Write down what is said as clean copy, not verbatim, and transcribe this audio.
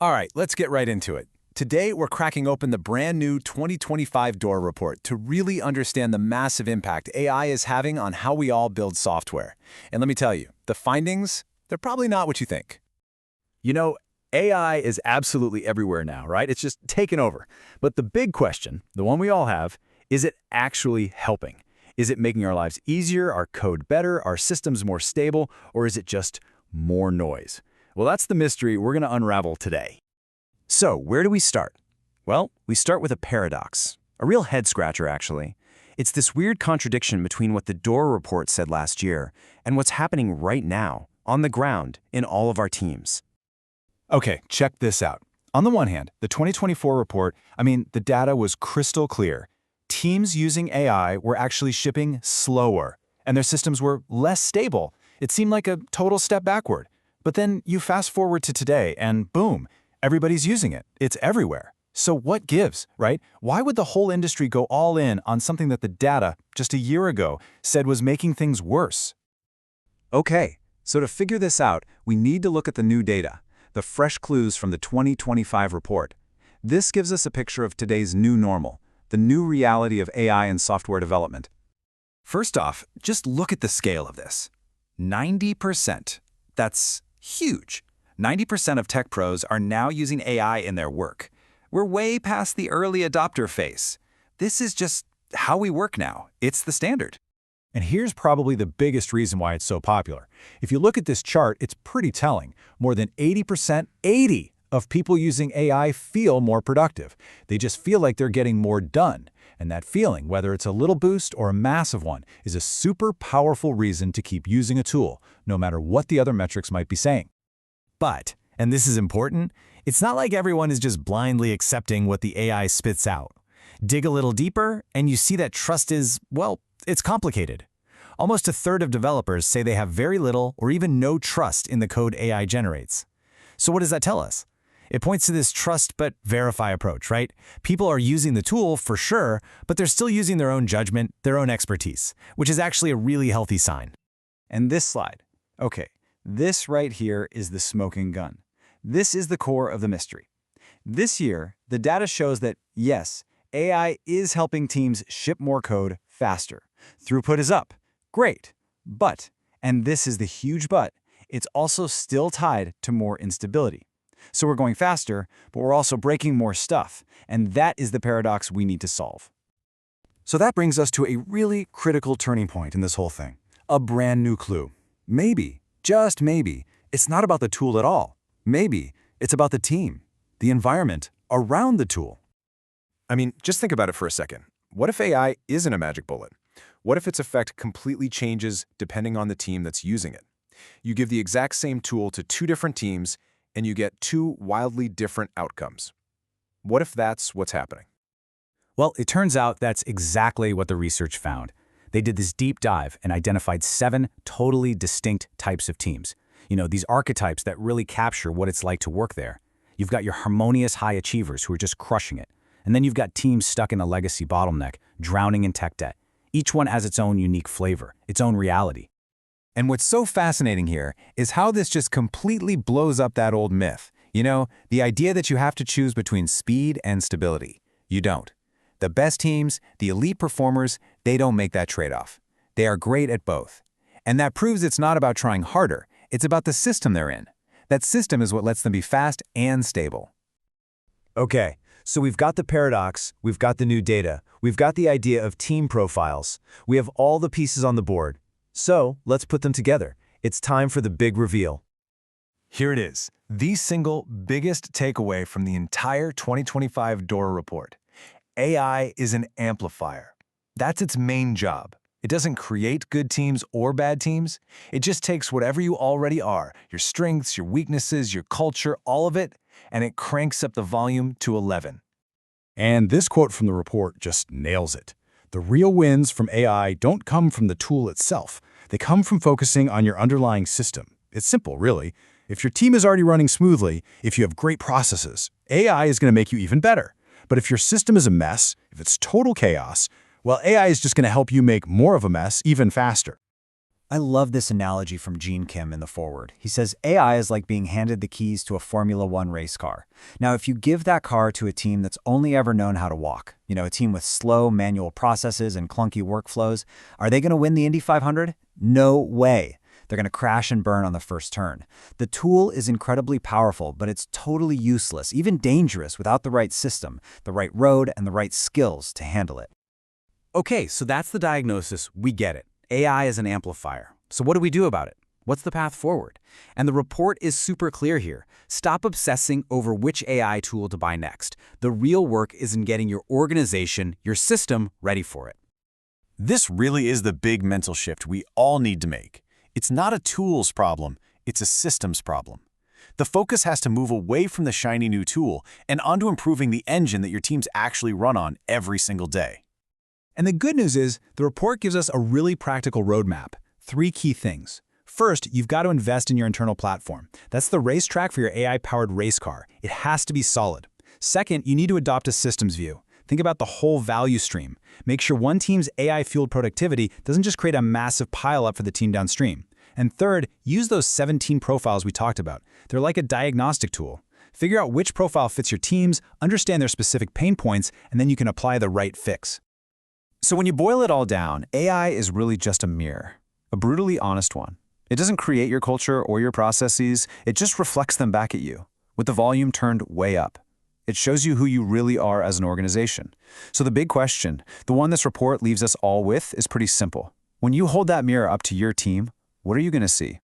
All right, let's get right into it. Today, we're cracking open the brand new 2025 DORA report to really understand the massive impact AI is having on how we all build software. And let me tell you, the findings, they're probably not what you think. You know, AI is absolutely everywhere now, right? It's just taken over. But the big question, the one we all have, is it actually helping? Is it making our lives easier, our code better, our systems more stable, or is it just more noise? Well, that's the mystery we're going to unravel today. So, where do we start? Well, we start with a paradox. A real head-scratcher, actually. It's this weird contradiction between what the DORA report said last year and what's happening right now, on the ground, in all of our teams. Okay, check this out. On the one hand, the 2024 report, the data was crystal clear. Teams using AI were actually shipping slower, and their systems were less stable. It seemed like a total step backward. But then you fast forward to today, and boom, everybody's using it. It's everywhere. So what gives, right? Why would the whole industry go all in on something that the data, just a year ago, said was making things worse? Okay, so to figure this out, we need to look at the new data, the fresh clues from the 2025 report. This gives us a picture of today's new normal, the new reality of AI and software development. First off, just look at the scale of this. 90%. That's huge. 90% of tech pros are now using AI in their work. We're way past the early adopter phase. This is just how we work now. It's the standard. And here's probably the biggest reason why it's so popular. If you look at this chart, it's pretty telling. More than 80%, 80 of people using AI feel more productive. They just feel like they're getting more done. And that feeling, whether it's a little boost or a massive one, is a super powerful reason to keep using a tool, no matter what the other metrics might be saying. But, and this is important, it's not like everyone is just blindly accepting what the AI spits out. Dig a little deeper, and you see that trust is, well, it's complicated. Almost a third of developers say they have very little or even no trust in the code AI generates. So what does that tell us? It points to this trust but verify approach, right? People are using the tool for sure, but they're still using their own judgment, their own expertise, which is actually a really healthy sign. And this slide. Okay, this right here is the smoking gun. This is the core of the mystery. This year, the data shows that, yes, AI is helping teams ship more code faster. Throughput is up. Great. But, and this is the huge but, it's also still tied to more instability. So we're going faster, but we're also breaking more stuff, and that is the paradox we need to solve. So that brings us to a really critical turning point in this whole thing. A brand new clue. Maybe, just maybe, it's not about the tool at all. Maybe it's about the team, the environment around the tool. Just think about it for a second. What if AI isn't a magic bullet? What if its effect completely changes depending on the team that's using it? You give the exact same tool to two different teams, and you get two wildly different outcomes. What if that's what's happening? Well, it turns out that's exactly what the research found. They did this deep dive and identified 7 totally distinct types of teams. These archetypes that really capture what it's like to work there. You've got your harmonious high achievers who are just crushing it. And then you've got teams stuck in a legacy bottleneck, drowning in tech debt. Each one has its own unique flavor, its own reality. And what's so fascinating here is how this just completely blows up that old myth. The idea that you have to choose between speed and stability. You don't. The best teams, the elite performers, they don't make that trade-off. They are great at both. And that proves it's not about trying harder. It's about the system they're in. That system is what lets them be fast and stable. Okay, so we've got the paradox, we've got the new data, we've got the idea of team profiles. We have all the pieces on the board. So, let's put them together. It's time for the big reveal. Here it is, the single biggest takeaway from the entire 2025 DORA report. AI is an amplifier. That's its main job. It doesn't create good teams or bad teams. It just takes whatever you already are, your strengths, your weaknesses, your culture, all of it, and it cranks up the volume to 11. And this quote from the report just nails it. The real wins from AI don't come from the tool itself. They come from focusing on your underlying system. It's simple, really. If your team is already running smoothly, if you have great processes, AI is going to make you even better. But if your system is a mess, if it's total chaos, well, AI is just going to help you make more of a mess even faster. I love this analogy from Gene Kim in the foreword. He says AI is like being handed the keys to a Formula One race car. Now, if you give that car to a team that's only ever known how to walk, a team with slow manual processes and clunky workflows, are they going to win the Indy 500? No way. They're going to crash and burn on the first turn. The tool is incredibly powerful, but it's totally useless, even dangerous, without the right system, the right road, and the right skills to handle it. Okay, so that's the diagnosis. We get it. AI is an amplifier. So what do we do about it? What's the path forward? And the report is super clear here. Stop obsessing over which AI tool to buy next. The real work is in getting your organization, your system, ready for it. This really is the big mental shift we all need to make. It's not a tools problem, it's a systems problem. The focus has to move away from the shiny new tool and onto improving the engine that your teams actually run on every single day. And the good news is, the report gives us a really practical roadmap. 3 key things. First, you've got to invest in your internal platform. That's the racetrack for your AI-powered race car. It has to be solid. Second, you need to adopt a systems view. Think about the whole value stream. Make sure one team's AI-fueled productivity doesn't just create a massive pileup for the team downstream. And third, use those 17 profiles we talked about. They're like a diagnostic tool. Figure out which profile fits your teams, understand their specific pain points, and then you can apply the right fix. So when you boil it all down, AI is really just a mirror, a brutally honest one. It doesn't create your culture or your processes, it just reflects them back at you, with the volume turned way up. It shows you who you really are as an organization. So the big question, the one this report leaves us all with, is pretty simple. When you hold that mirror up to your team, what are you going to see?